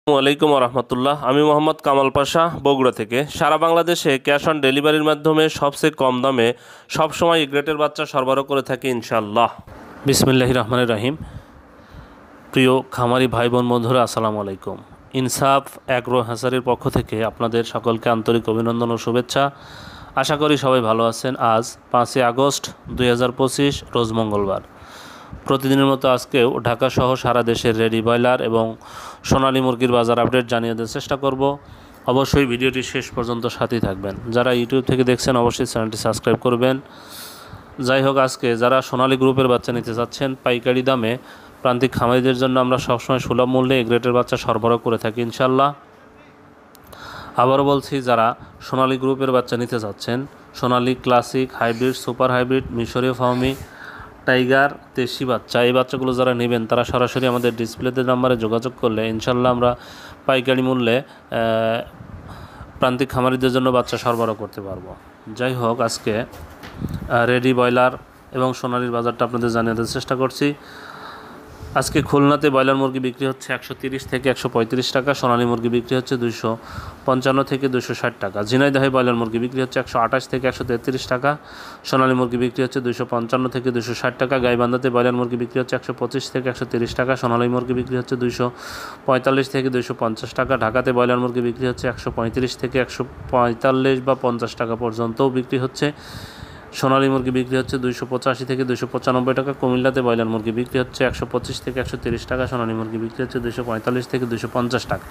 আসসালামু আলাইকুম রহমতুল্লাহ। আমি মোহাম্মদ কামাল পাশা, বগুড়া থেকে। সারা বাংলাদেশে ক্যাশ অন ডেলিভারির মাধ্যমে সবচেয়ে কম দামে সবসময় গ্রেটের বাচ্চা সরবরাহ করে থাকি ইনশাআল্লাহ। বিসমিল্লাহির রহমানির রহিম। প্রিয় খামারি ভাই বোন বন্ধুরা, আসসালামু আলাইকুম। ইনসাফ অ্যাগ্রো হ্যাচারির পক্ষ থেকে আপনাদের সকলকে আন্তরিক অভিনন্দন ও শুভেচ্ছা। আশা করি সবাই ভালো আছেন। আজ 5ই আগস্ট 2025 রোজ মঙ্গলবার। প্রতিদিনের মতো আজকেও ঢাকা সহ সারা দেশের রেডি ব্রয়লার এবং সোনালী মুরগির বাজার আপডেট জানিয়ে দেওয়ার চেষ্টা করব। অবশ্যই ভিডিওটি শেষ পর্যন্ত সাথেই থাকবেন। যারা ইউটিউব থেকে দেখছেন অবশ্যই চ্যানেলটি সাবস্ক্রাইব করবেন। যাই হোক, আজকে যারা সোনালী গ্রুপের বাচ্চা নিতে চাচ্ছেন পাইকারি দামে প্রান্তিক খামারিদের জন্য আমরা সবসময় সুলভ মূল্যে এ গ্রেডের বাচ্চা সরবরাহ করে থাকি ইনশাল্লাহ। আবারও বলছি, যারা সোনালী গ্রুপের বাচ্চা নিতে চাচ্ছেন, সোনালী ক্লাসিক, হাইব্রিড, সুপার হাইব্রিড, মিশরীয় ফার্মি, টাইগার, দেশি বাচ্চা, এই বাচ্চাগুলো যারা নেবেন তারা সরাসরি আমাদের ডিসপ্লেতে নাম্বারে যোগাযোগ করলে ইনশাল্লাহ আমরা পাইকারি মূল্যে প্রান্তিক খামারিদের জন্য বাচ্চা সরবরাহ করতে পারবো। যাই হোক, আজকে রেডি ব্রয়লার এবং সোনালীর বাজারটা আপনাদের জানিয়ে দেওয়ার চেষ্টা করছি। আজকে খুলনাতে ব্রয়লার মুরগি বিক্রি হচ্ছে 130 থেকে 135 টাকা, সোনালী মুরগি বিক্রি হচ্ছে 255 থেকে 260 টাকা। ঝিনাইদহে ব্রয়লার মুরগি বিক্রি হচ্ছে 128 থেকে 133 টাকা, সোনালী মুরগি বিক্রি হচ্ছে 255 থেকে 260 টাকা। গাইবান্ধাতে ব্রয়লার মুরগি বিক্রি হচ্ছে 125 থেকে 130 টাকা, সোনালী মুরগি বিক্রি হচ্ছে 245 থেকে 250 টাকা। ঢাকাতে ব্রয়লার মুরগি বিক্রি হচ্ছে 135 থেকে 145 বা 50 টাকা পর্যন্তও বিক্রি হচ্ছে। সোনালী মুরগি বিক্রি হচ্ছে 285 থেকে 295 টাকা। কুমিল্লাতে ব্রয়লার মুরগি বিক্রি হচ্ছে 125 থেকে 130 টাকা, সোনালী মুরগি বিক্রি হচ্ছে 245 থেকে 250 টাকা।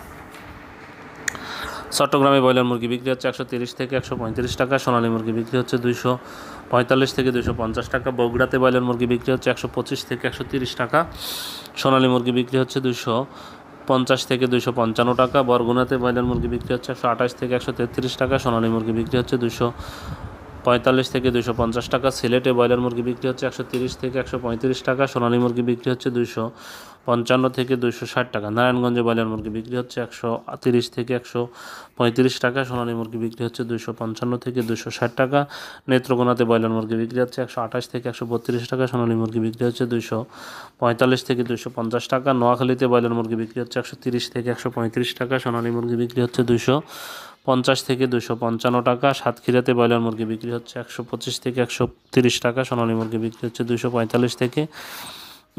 চট্টগ্রামে ব্রয়লার মুরগি বিক্রি হচ্ছে 130 থেকে 135 টাকা, সোনালী মুরগি বিক্রি হচ্ছে 245 থেকে 250 টাকা। বগুড়াতে ব্রয়লার মুরগি বিক্রি হচ্ছে 125 থেকে 130 টাকা, সোনালী মুরগি বিক্রি হচ্ছে 250 থেকে 255 টাকা। বরগুনাতে ব্রয়লার মুরগি বিক্রি হচ্ছে 128 থেকে 133 টাকা, সোনালী মুরগি বিক্রি হচ্ছে 245 থেকে 250 টাকা। সিলেটে ব্রয়লার মুরগি বিক্রি হচ্ছে 130 থেকে 135 টাকা, সোনালী মুরগি বিক্রি হচ্ছে 255 থেকে 260 টাকা। নারায়ণগঞ্জে ব্রয়লার মুরগি বিক্রি হচ্ছে 130 থেকে 135 টাকা, সোনালী মুরগি বিক্রি হচ্ছে 255 থেকে 260 টাকা। নেত্রকোনাতে ব্রয়লার মুরগি বিক্রি হচ্ছে 128 থেকে 132 টাকা, সোনালী মুরগি বিক্রি হচ্ছে 245 থেকে 250 টাকা। নোয়াখালীতে ব্রয়লার মুরগি বিক্রি হচ্ছে 130 থেকে 135 টাকা, সোনালী মুরগি বিক্রি হচ্ছে 250 থেকে 255 টাকা। সাতক্ষীরাতে ব্রয়লার মুরগি বিক্রি হচ্ছে 125 থেকে 130 টাকা, সোনালী মুরগি বিক্রি হচ্ছে 245 থেকে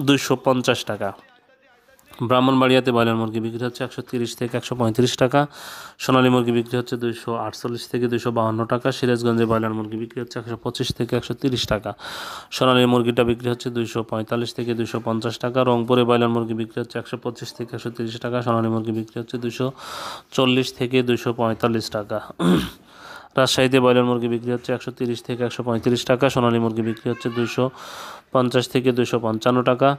250 টাকা। ব্রাহ্মণবাড়িয়াতে ব্রয়লার মুরগি বিক্রি হচ্ছে 130 থেকে 135 টাকা, সোনালী মুরগি বিক্রি হচ্ছে 248 থেকে 252 টাকা। সিরাজগঞ্জে ব্রয়লার মুরগি বিক্রি হচ্ছে 125 থেকে 130 টাকা, সোনালী মুরগিটা বিক্রি হচ্ছে 245 থেকে 250 টাকা। রংপুরে ব্রয়লার মুরগি বিক্রি হচ্ছে 125 থেকে 130 টাকা, সোনালী মুরগি বিক্রি হচ্ছে 240 থেকে 245 টাকা। রাজশাহীতে ব্রয়লার মুরগি বিক্রি হচ্ছে 130 থেকে 135 টাকা, সোনালী মুরগি বিক্রি হচ্ছে 250 থেকে 255 টাকা।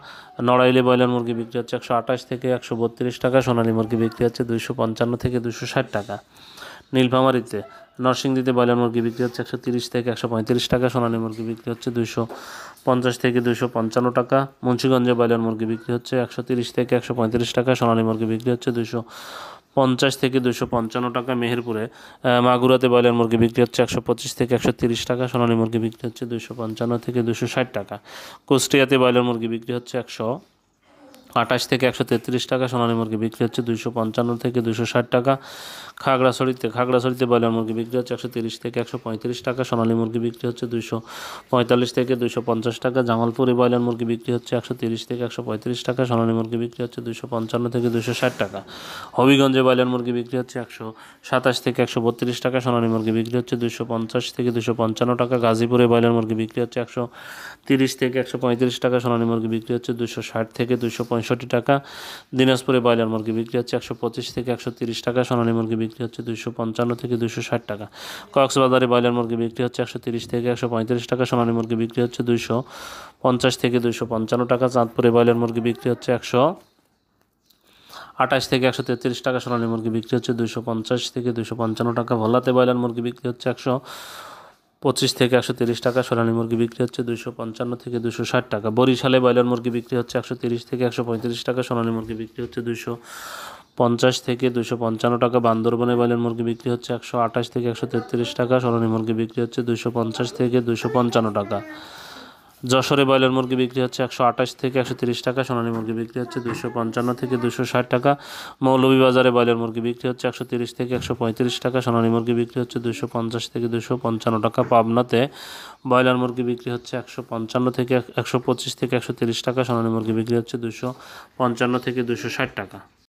নড়াইলে ব্রয়লার মুরগি বিক্রি হচ্ছে 128 থেকে 132 টাকা, সোনালী মুরগি বিক্রি হচ্ছে 255 থেকে 260 টাকা। নীলফামারীতে নরসিংদীতে ব্রয়লার মুরগি বিক্রি হচ্ছে 130 থেকে 135 টাকা, সোনালী মুরগি বিক্রি হচ্ছে 250 থেকে 255 টাকা। মুন্সিগঞ্জে ব্রয়লার মুরগি বিক্রি হচ্ছে 130 থেকে 135 টাকা, সোনালী মুরগি বিক্রি হচ্ছে 250 থেকে 255 টাকা। মেহেরপুরে মাগুরাতে ব্রয়লার মুরগি বিক্রি হচ্ছে 125 থেকে 130 টাকা, সোনালী মুরগি বিক্রি হচ্ছে 255 থেকে 260 টাকা। কুষ্টিয়াতে ব্রয়লার মুরগি বিক্রি হচ্ছে 128 থেকে 133 টাকা, সোনালী মুরগি বিক্রি হচ্ছে 255 থেকে 260 টাকা। খাগড়াছড়িতে ব্রয়লার মুরগি বিক্রি হচ্ছে 130 থেকে 135 টাকা, সোনালী মুরগি বিক্রি হচ্ছে 245 থেকে 250 টাকা। জামালপুরে ব্রয়লার মুরগি বিক্রি হচ্ছে 130 থেকে 135 টাকা, সোনালী মুরগি বিক্রি হচ্ছে 255 থেকে 260 টাকা। হবিগঞ্জে ব্রয়লার মুরগি বিক্রি হচ্ছে 127 থেকে 132 টাকা, সোনালী মুরগি বিক্রি হচ্ছে 250 থেকে 255 টাকা। গাজীপুরে ব্রয়লার মুরগি বিক্রি হচ্ছে 130 থেকে 135 টাকা, সোনালী মুরগি বিক্রি হচ্ছে 260 থেকে 265 টাকা। দিনাজপুরে ব্রয়লার মুরগি বিক্রি হচ্ছে 125 থেকে 130 টাকা, সোনালী মুরগি বিক্রি হচ্ছে 255 থেকে 260 টাকা। কক্সবাজারে ব্রয়লার মুরগি বিক্রি হচ্ছে 130 থেকে 135 টাকা, সোনালী মুরগি বিক্রি হচ্ছে 250 থেকে 255 টাকা। চাঁদপুরে ব্রয়লার মুরগি বিক্রি হচ্ছে 128 থেকে 133 টাকা, সোনালী মুরগি বিক্রি হচ্ছে 250 থেকে 255 টাকা। ভোলাতে ব্রয়লার মুরগি বিক্রি হচ্ছে 125 থেকে 130 টাকা, সোনালী মুরগি বিক্রি হচ্ছে 255 থেকে 260 টাকা। বরিশালে ব্রয়লার মুরগি বিক্রি হচ্ছে 130 থেকে 135 টাকা, সোনালী মুরগি বিক্রি হচ্ছে 250 থেকে 255 টাকা। বান্দরবনে ব্রয়লার মুরগি বিক্রি হচ্ছে 128 থেকে 133 টাকা, সোনালী মুরগি বিক্রি হচ্ছে 250 থেকে 255 টাকা। যশোরে ব্রয়লার মুরগি বিক্রি হচ্ছে 128 থেকে 130 টাকা, সোনালী মুরগি বিক্রি হচ্ছে 255 থেকে 260 টাকা। মৌলভীবাজারে ব্রয়লার মুরগি বিক্রি হচ্ছে 130 থেকে 135 টাকা, সোনালী মুরগি বিক্রি হচ্ছে 250 থেকে 255 টাকা। পাবনাতে ব্রয়লার মুরগি বিক্রি হচ্ছে 155 থেকে 125 থেকে 130 টাকা, সোনালী মুরগি বিক্রি হচ্ছে 255 থেকে 260 টাকা।